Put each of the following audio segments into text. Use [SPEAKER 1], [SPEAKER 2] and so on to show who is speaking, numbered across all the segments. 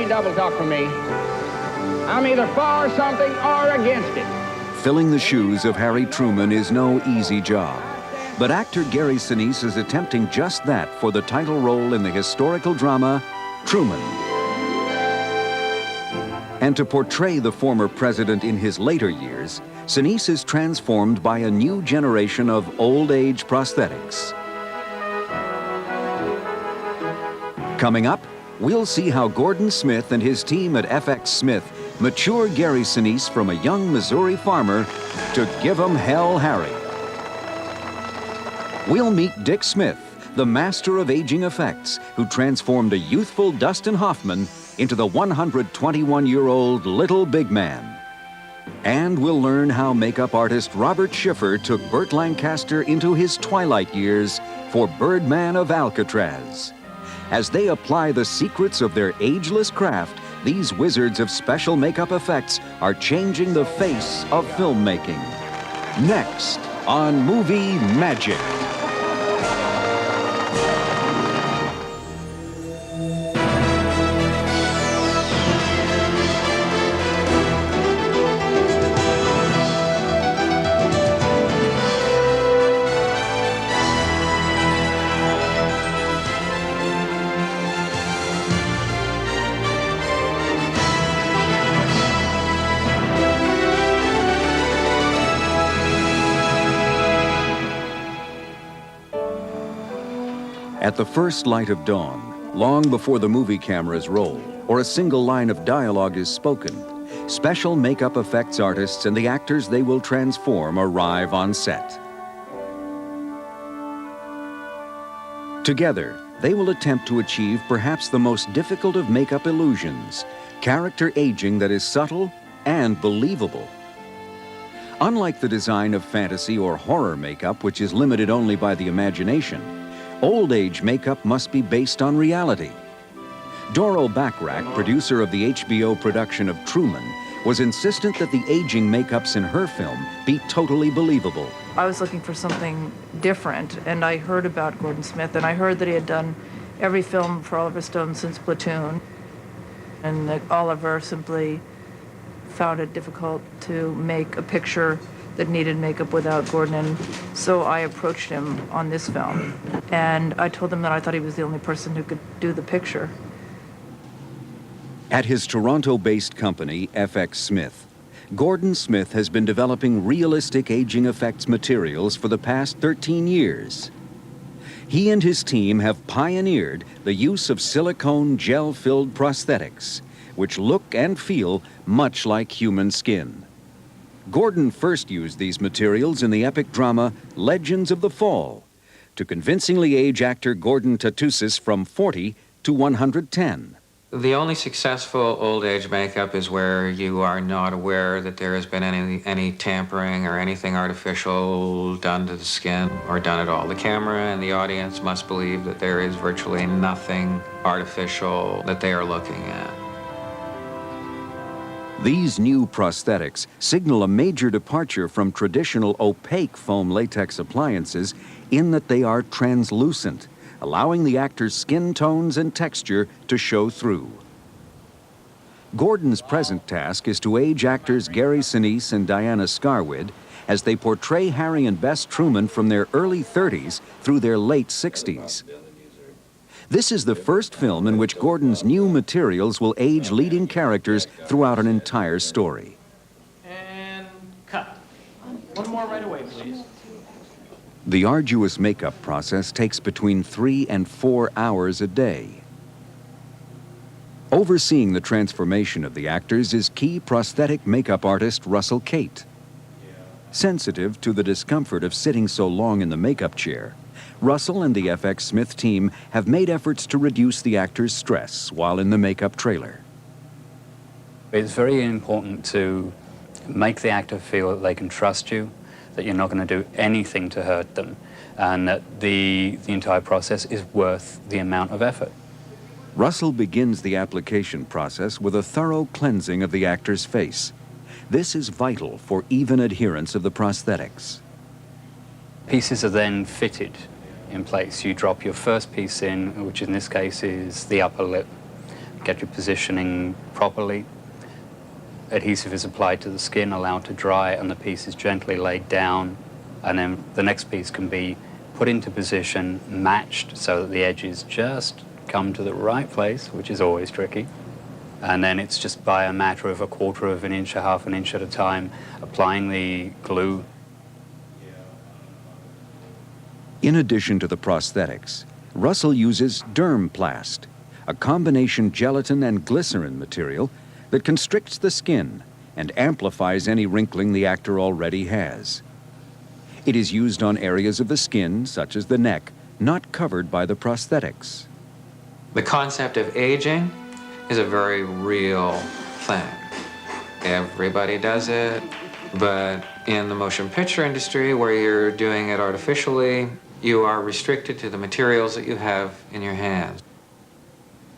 [SPEAKER 1] any double talk from me. I'm either for something or against it.
[SPEAKER 2] Filling the shoes of Harry Truman is no easy job. But actor Gary Sinise is attempting just that for the title role in the historical drama, Truman. And to portray the former president in his later years, Sinise is transformed by a new generation of old-age prosthetics. Coming up, we'll see how Gordon Smith and his team at FX Smith mature Gary Sinise from a young Missouri farmer to give him Hell Harry. We'll meet Dick Smith, the master of aging effects, who transformed a youthful Dustin Hoffman into the 121-year-old Little Big Man. And we'll learn how makeup artist Robert Schiffer took Burt Lancaster into his twilight years for Birdman of Alcatraz. As they apply the secrets of their ageless craft, these wizards of special makeup effects are changing the face of filmmaking. Next on Movie Magic. At the first light of dawn, long before the movie cameras roll or a single line of dialogue is spoken, special makeup effects artists and the actors they will transform arrive on set. Together, they will attempt to achieve perhaps the most difficult of makeup illusions, character aging that is subtle and believable. Unlike the design of fantasy or horror makeup, which is limited only by the imagination, old-age makeup must be based on reality. Doro Bachrach, producer of the HBO production of Truman, was insistent that the aging makeups in her film be totally believable.
[SPEAKER 3] I was looking for something different, and I heard about Gordon Smith, and I heard that he had done every film for Oliver Stone since Platoon, and that Oliver simply found it difficult to make a picture that needed makeup without Gordon, and so I approached him on this film. And I told him that I thought he was the only person who could do the picture.
[SPEAKER 2] At his Toronto-based company, FX Smith, Gordon Smith has been developing realistic aging effects materials for the past 13 years. He and his team have pioneered the use of silicone gel-filled prosthetics, which look and feel much like human skin. Gordon first used these materials in the epic drama Legends of the Fall to convincingly age actor Gordon Tatusis from 40 to 110.
[SPEAKER 4] The only successful old age makeup is where you are not aware that there has been any tampering or anything artificial done to the skin or done at all. The camera and the audience must believe that there is virtually nothing artificial that they are looking at.
[SPEAKER 2] These new prosthetics signal a major departure from traditional opaque foam latex appliances in that they are translucent, allowing the actor's skin tones and texture to show through. Gordon's present task is to age actors Gary Sinise and Diana Scarwid as they portray Harry and Bess Truman from their early 30s through their late 60s. This is the first film in which Gordon's new materials will age leading characters throughout an entire story.
[SPEAKER 5] And cut. One more right away, please.
[SPEAKER 2] The arduous makeup process takes between 3 and 4 hours a day. Overseeing the transformation of the actors is key prosthetic makeup artist Russell Cate. Sensitive to the discomfort of sitting so long in the makeup chair, Russell and the FX Smith team have made efforts to reduce the actor's stress while in the makeup trailer.
[SPEAKER 6] It's very important to make the actor feel that they can trust you, that you're not going to do anything to hurt them, and that the entire process is worth the amount of effort.
[SPEAKER 2] Russell begins the application process with a thorough cleansing of the actor's face. This is vital for even adherence of the prosthetics.
[SPEAKER 6] Pieces are then fitted in place. You drop your first piece in, which in this case is the upper lip. get your positioning properly. Adhesive is applied to the skin, allowed to dry, and the piece is gently laid down. And then the next piece can be put into position, matched, so that the edges just come to the right place, which is always tricky. And then it's just by a matter of a quarter of an inch or half an inch at a time, applying the glue.
[SPEAKER 2] In addition to the prosthetics, Russell uses Dermplast, a combination gelatin and glycerin material that constricts the skin and amplifies any wrinkling the actor already has. It is used on areas of the skin, such as the neck, not covered by the prosthetics.
[SPEAKER 4] The concept of aging is a very real thing. Everybody does it, but in the motion picture industry, where you're doing it artificially, you are restricted to the materials that you have in your hands.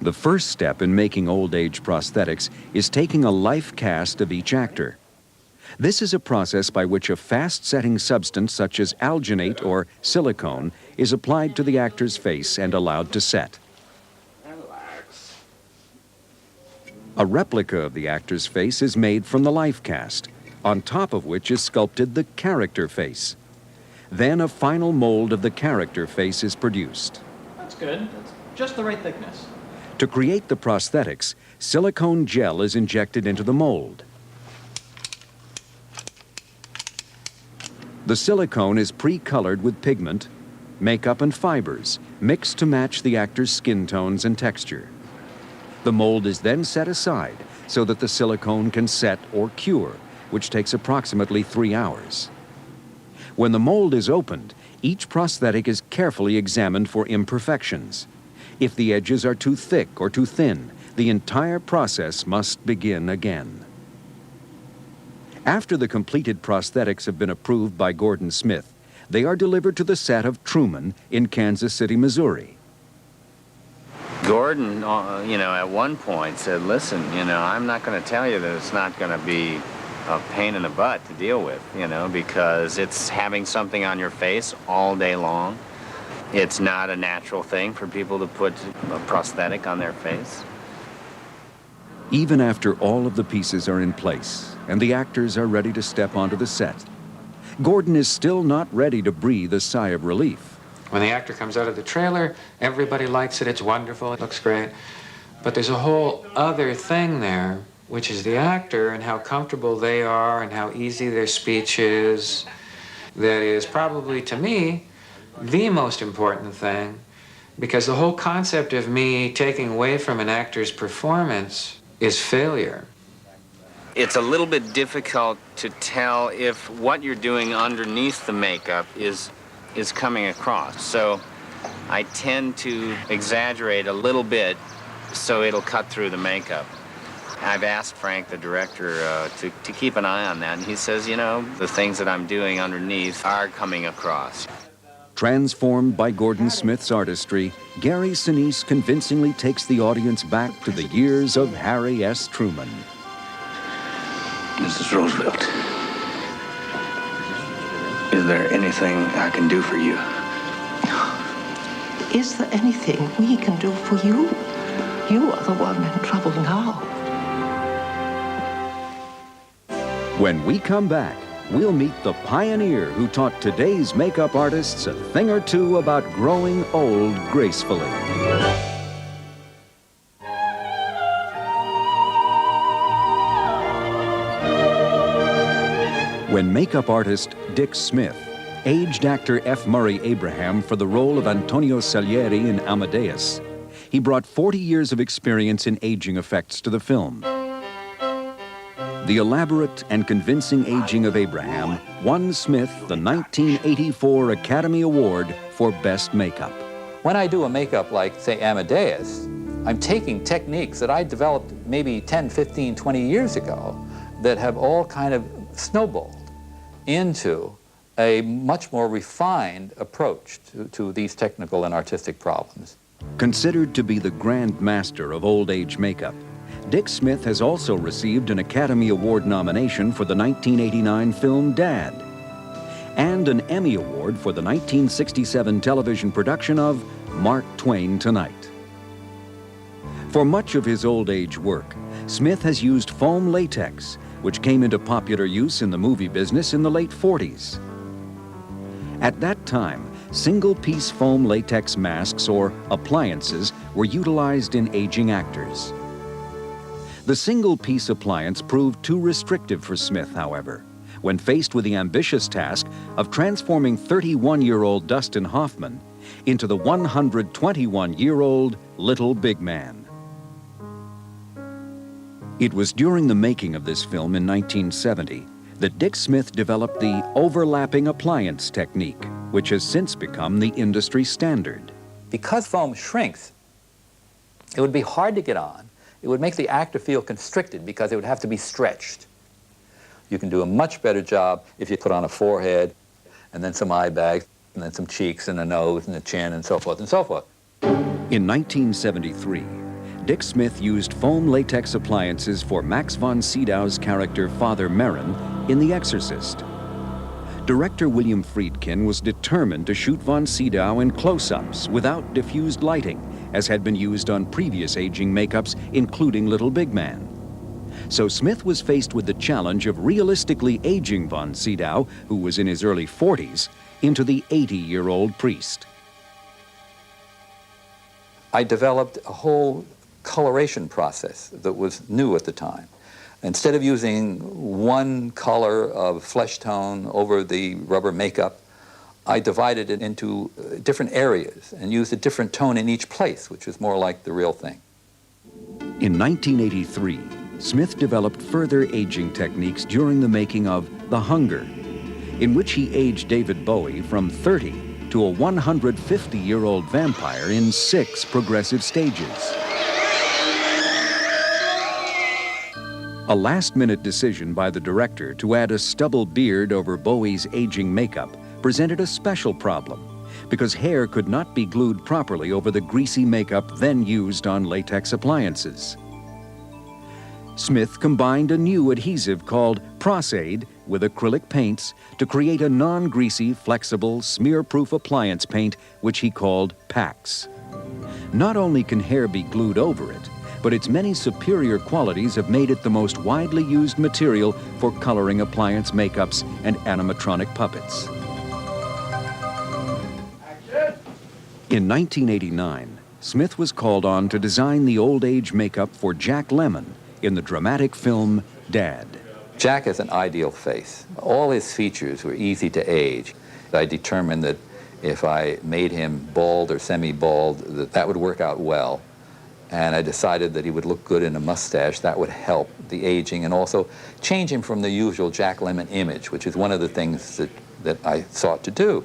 [SPEAKER 2] The first step in making old age prosthetics is taking a life cast of each actor. This is a process by which a fast-setting substance such as alginate or silicone is applied to the actor's face and allowed to set. A replica of the actor's face is made from the life cast, on top of which is sculpted the character face. Then a final mold of the character face is produced.
[SPEAKER 5] That's good. That's just the right thickness.
[SPEAKER 2] To create the prosthetics, silicone gel is injected into the mold. The silicone is pre-colored with pigment, makeup, and fibers, mixed to match the actor's skin tones and texture. The mold is then set aside so that the silicone can set or cure, which takes approximately 3 hours. When the mold is opened, each prosthetic is carefully examined for imperfections. If the edges are too thick or too thin, the entire process must begin again. After the completed prosthetics have been approved by Gordon Smith, they are delivered to the set of Truman in Kansas City, Missouri.
[SPEAKER 7] Gordon, at one point said, listen, I'm not going to tell you that it's not going to be a pain in the butt to deal with, because it's having something on your face all day long. It's not a natural thing for people to put a prosthetic on their face.
[SPEAKER 2] Even after all of the pieces are in place and the actors are ready to step onto the set, Gordon is still not ready to breathe a sigh of relief.
[SPEAKER 4] When the actor comes out of the trailer, everybody likes it, it's wonderful, it looks great. But there's a whole other thing there, which is the actor and how comfortable they are and how easy their speech is. That is probably, to me, the most important thing, because the whole concept of me taking away from an actor's performance is failure.
[SPEAKER 7] It's a little bit difficult to tell if what you're doing underneath the makeup is coming across. So I tend to exaggerate a little bit so it'll cut through the makeup. I've asked Frank, the director, to keep an eye on that, and he says, the things that I'm doing underneath are coming across.
[SPEAKER 2] Transformed by Gordon Smith's artistry, Gary Sinise convincingly takes the audience back to the years of Harry S. Truman.
[SPEAKER 8] Mrs. Roosevelt, is there anything I can do for you?
[SPEAKER 9] Is there anything we can do for you? You are the one in trouble now.
[SPEAKER 2] When we come back, we'll meet the pioneer who taught today's makeup artists a thing or two about growing old gracefully. When makeup artist Dick Smith aged actor F. Murray Abraham for the role of Antonio Salieri in Amadeus, he brought 40 years of experience in aging effects to the film. The elaborate and convincing aging of Abraham won Smith the 1984 Academy Award for Best Makeup.
[SPEAKER 10] When I do a makeup like, say, Amadeus, I'm taking techniques that I developed maybe 10, 15, 20 years ago that have all kind of snowballed into a much more refined approach to these technical and artistic problems.
[SPEAKER 2] Considered to be the grand master of old age makeup, Dick Smith has also received an Academy Award nomination for the 1989 film Dad, and an Emmy Award for the 1967 television production of Mark Twain Tonight. For much of his old age work, Smith has used foam latex, which came into popular use in the movie business in the late 40s. At that time, single-piece foam latex masks or appliances were utilized in aging actors. The single-piece appliance proved too restrictive for Smith, however, when faced with the ambitious task of transforming 31-year-old Dustin Hoffman into the 121-year-old Little Big Man. It was during the making of this film in 1970 that Dick Smith developed the overlapping appliance technique, which has since become the industry standard.
[SPEAKER 10] Because foam shrinks, it would be hard to get on. It would make the actor feel constricted because it would have to be stretched. You can do a much better job if you put on a forehead and then some eye bags and then some cheeks and a nose and a chin and so forth and so forth.
[SPEAKER 2] In 1973, Dick Smith used foam latex appliances for Max von Sydow's character Father Merrin in The Exorcist. Director William Friedkin was determined to shoot von Sydow in close-ups without diffused lighting, as had been used on previous aging makeups, including Little Big Man. So Smith was faced with the challenge of realistically aging von Sydow, who was in his early 40s, into the 80-year-old priest.
[SPEAKER 10] I developed a whole coloration process that was new at the time. Instead of using one color of flesh tone over the rubber makeup, I divided it into different areas and used a different tone in each place, which is more like the real thing.
[SPEAKER 2] In 1983, Smith developed further aging techniques during the making of The Hunger, in which he aged David Bowie from 30 to a 150-year-old vampire in 6 progressive stages. A last-minute decision by the director to add a stubble beard over Bowie's aging makeup presented a special problem, because hair could not be glued properly over the greasy makeup then used on latex appliances. Smith combined a new adhesive called Prosaid with acrylic paints to create a non-greasy, flexible, smear-proof appliance paint, which he called Pax. Not only can hair be glued over it, but its many superior qualities have made it the most widely used material for coloring appliance makeups and animatronic puppets. In 1989, Smith was called on to design the old age makeup for Jack Lemmon in the dramatic film Dad.
[SPEAKER 10] Jack has an ideal face. All his features were easy to age. I determined that if I made him bald or semi-bald, that would work out well. And I decided that he would look good in a mustache. That would help the aging and also change him from the usual Jack Lemmon image, which is one of the things that I sought to do.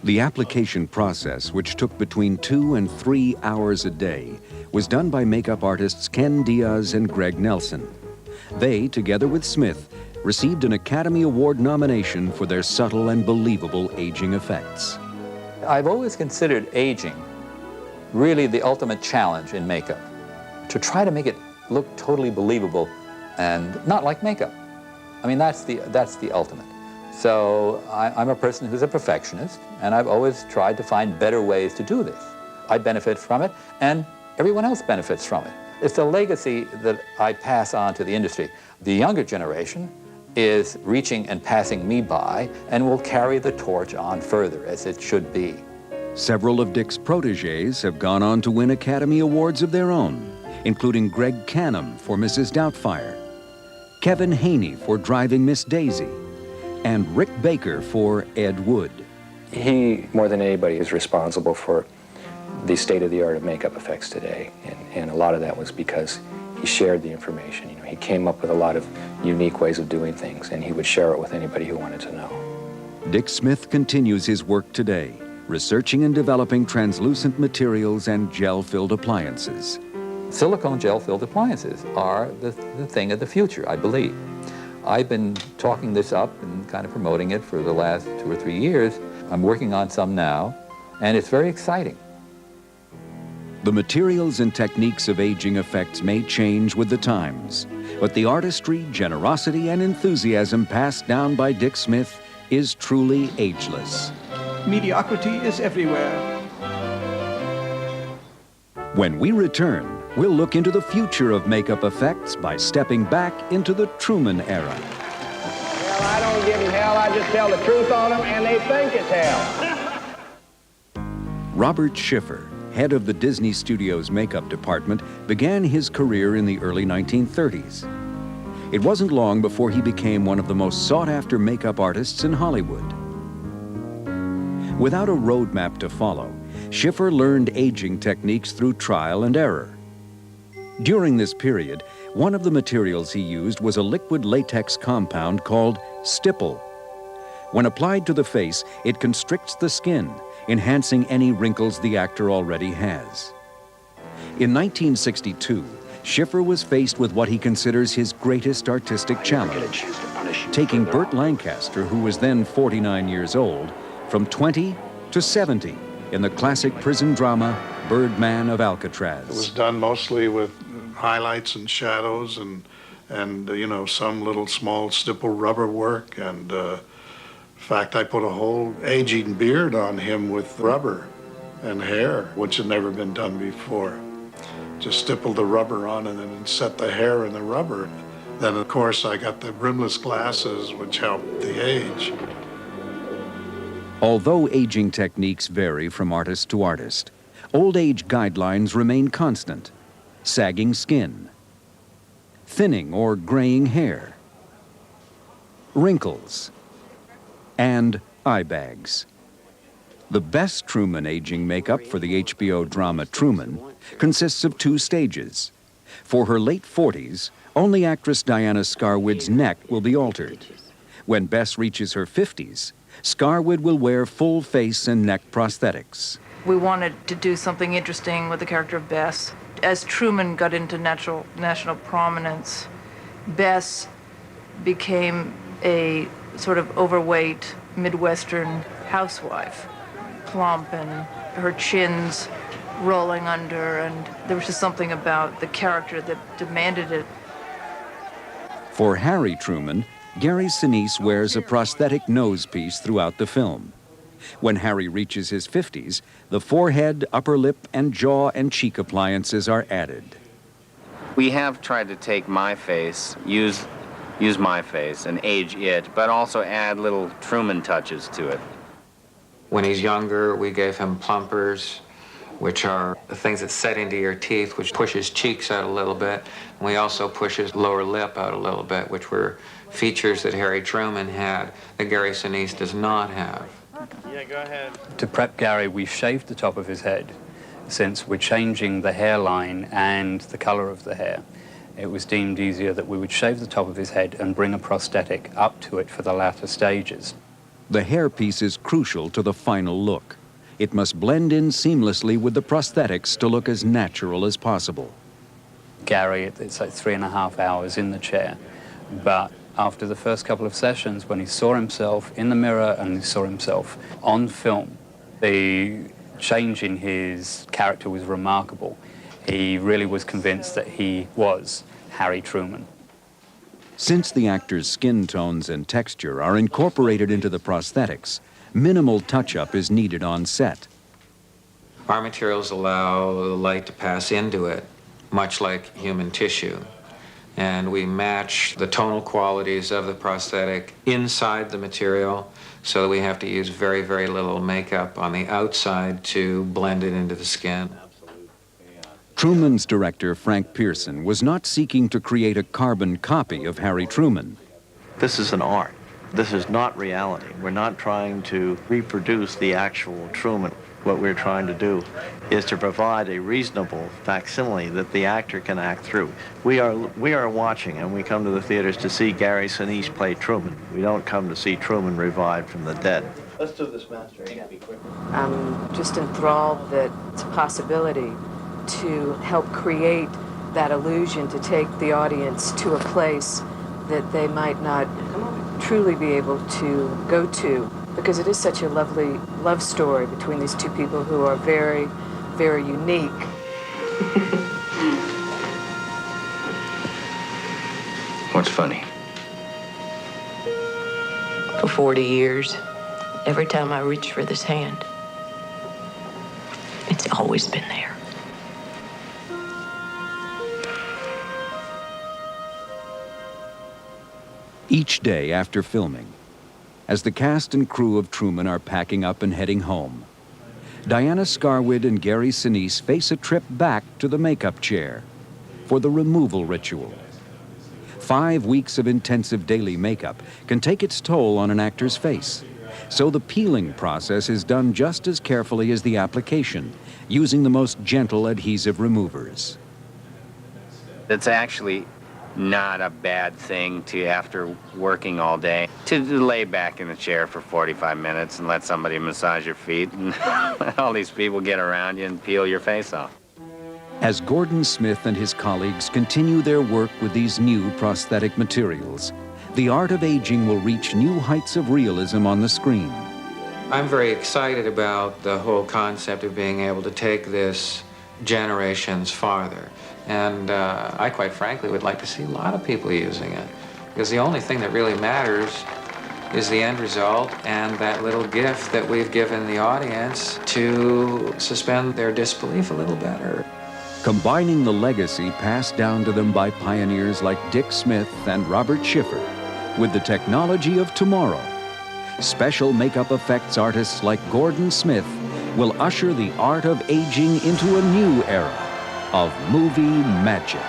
[SPEAKER 2] The application process, which took between 2 and 3 hours a day, was done by makeup artists Ken Diaz and Greg Nelson. They, together with Smith, received an Academy Award nomination for their subtle and believable aging effects.
[SPEAKER 10] I've always considered aging really the ultimate challenge in makeup, to try to make it look totally believable and not like makeup. I mean, that's the ultimate. So I'm a person who's a perfectionist, and I've always tried to find better ways to do this. I benefit from it, and everyone else benefits from it. It's a legacy that I pass on to the industry. The younger generation is reaching and passing me by and will carry the torch on further, as it should be.
[SPEAKER 2] Several of Dick's protégés have gone on to win Academy Awards of their own, including Greg Canham for Mrs. Doubtfire, Kevin Haney for Driving Miss Daisy, and Rick Baker for Ed Wood.
[SPEAKER 11] He, more than anybody, is responsible for the state-of-the-art of makeup effects today, and a lot of that was because he shared the information. You know, he came up with a lot of unique ways of doing things, and he would share it with anybody who wanted to know.
[SPEAKER 2] Dick Smith continues his work today, researching and developing translucent materials and gel-filled appliances.
[SPEAKER 10] Silicone gel-filled appliances are the thing of the future, I believe. I've been talking this up and kind of promoting it for the last 2 or 3 years. I'm working on some now, and it's very exciting.
[SPEAKER 2] The materials and techniques of aging effects may change with the times, but the artistry, generosity, and enthusiasm passed down by Dick Smith is truly ageless.
[SPEAKER 12] Mediocrity is everywhere.
[SPEAKER 2] When we return, We'll look into the future of makeup effects by stepping back into the Truman era.
[SPEAKER 1] Hell, I don't give them hell. I just tell the truth on them, and they think it's hell.
[SPEAKER 2] Robert Schiffer, head of the Disney Studios makeup department, began his career in the early 1930s. It wasn't long before he became one of the most sought-after makeup artists in Hollywood. Without a roadmap to follow, Schiffer learned aging techniques through trial and error. During this period, one of the materials he used was a liquid latex compound called stipple. When applied to the face, it constricts the skin, enhancing any wrinkles the actor already has. In 1962, Schiffer was faced with what he considers his greatest artistic challenge, taking Burt Lancaster, who was then 49 years old, from 20 to 70 in the classic prison drama Birdman of Alcatraz.
[SPEAKER 12] It was done mostly with highlights and shadows and you know, some little small stipple rubber work. And in fact, I put a whole aging beard on him with rubber and hair, which had never been done before. Just stippled the rubber on and then set the hair in the rubber. Then, of course, I got the rimless glasses, which helped the age.
[SPEAKER 2] Although aging techniques vary from artist to artist, old age guidelines remain constant. Sagging skin, thinning or graying hair, wrinkles, and eye bags. The best Truman aging makeup for the HBO drama Truman consists of 2 stages. For her late 40s, only actress Diana Scarwood's neck will be altered. When Bess reaches her 50s, Scarwood will wear full face and neck prosthetics.
[SPEAKER 3] We wanted to do something interesting with the character of Bess. As Truman got into national prominence, Bess became a sort of overweight Midwestern housewife, plump and her chin's rolling under, and there was just something about the character that demanded it.
[SPEAKER 2] For Harry Truman, Gary Sinise wears a prosthetic nose piece throughout the film. When Harry reaches his 50s, the forehead, upper lip, and jaw and cheek appliances are added.
[SPEAKER 7] We have tried to take my face, use my face and age it, but also add little Truman touches to it.
[SPEAKER 4] When he's younger, we gave him plumpers, which are the things that set into your teeth, which push his cheeks out a little bit. And we also push his lower lip out a little bit, which were features that Harry Truman had that Gary Sinise does not have.
[SPEAKER 5] Yeah, go ahead.
[SPEAKER 6] To prep Gary, we shaved the top of his head. Since we're changing the hairline and the color of the hair, it was deemed easier that we would shave the top of his head and bring a prosthetic up to it for the latter stages.
[SPEAKER 2] The hairpiece is crucial to the final look. It must blend in seamlessly with the prosthetics to look as natural as possible.
[SPEAKER 6] Gary, it's like 3.5 hours in the chair, but after the first couple of sessions, when he saw himself in the mirror and he saw himself on film, the change in his character was remarkable. He really was convinced that he was Harry Truman.
[SPEAKER 2] Since the actor's skin tones and texture are incorporated into the prosthetics, minimal touch-up is needed on set.
[SPEAKER 4] Our materials allow the light to pass into it, much like human tissue. And we match the tonal qualities of the prosthetic inside the material, so that we have to use very, very little makeup on the outside to blend it into the skin.
[SPEAKER 2] Truman's director, Frank Pearson, was not seeking to create a carbon copy of Harry Truman.
[SPEAKER 13] This is an art. This is not reality. We're not trying to reproduce the actual Truman. What we're trying to do is to provide a reasonable facsimile that the actor can act through. We are watching, and we come to the theaters to see Gary Sinise play Truman. We don't come to see Truman revived from the dead.
[SPEAKER 5] Let's do this, Master.
[SPEAKER 14] I'm just enthralled that it's a possibility to help create that illusion, to take the audience to a place that they might not truly be able to go to, because it is such a lovely love story between these two people who are very, very unique.
[SPEAKER 8] What's funny?
[SPEAKER 15] For 40 years, every time I reach for this hand, it's always been there.
[SPEAKER 2] Each day after filming, as the cast and crew of Truman are packing up and heading home, Diana Scarwid and Gary Sinise face a trip back to the makeup chair for the removal ritual. 5 weeks of intensive daily makeup can take its toll on an actor's face, so the peeling process is done just as carefully as the application, using the most gentle adhesive removers.
[SPEAKER 7] It's actually not a bad thing to, after working all day, to lay back in the chair for 45 minutes and let somebody massage your feet and let all these people get around you and peel your face off.
[SPEAKER 2] As Gordon Smith and his colleagues continue their work with these new prosthetic materials, the art of aging will reach new heights of realism on the screen.
[SPEAKER 4] I'm very excited about the whole concept of being able to take this generations farther. And I quite frankly would like to see a lot of people using it, because the only thing that really matters is the end result and that little gift that we've given the audience to suspend their disbelief a little better.
[SPEAKER 2] Combining the legacy passed down to them by pioneers like Dick Smith and Robert Schiffer with the technology of tomorrow, special makeup effects artists like Gordon Smith will usher the art of aging into a new era of movie magic.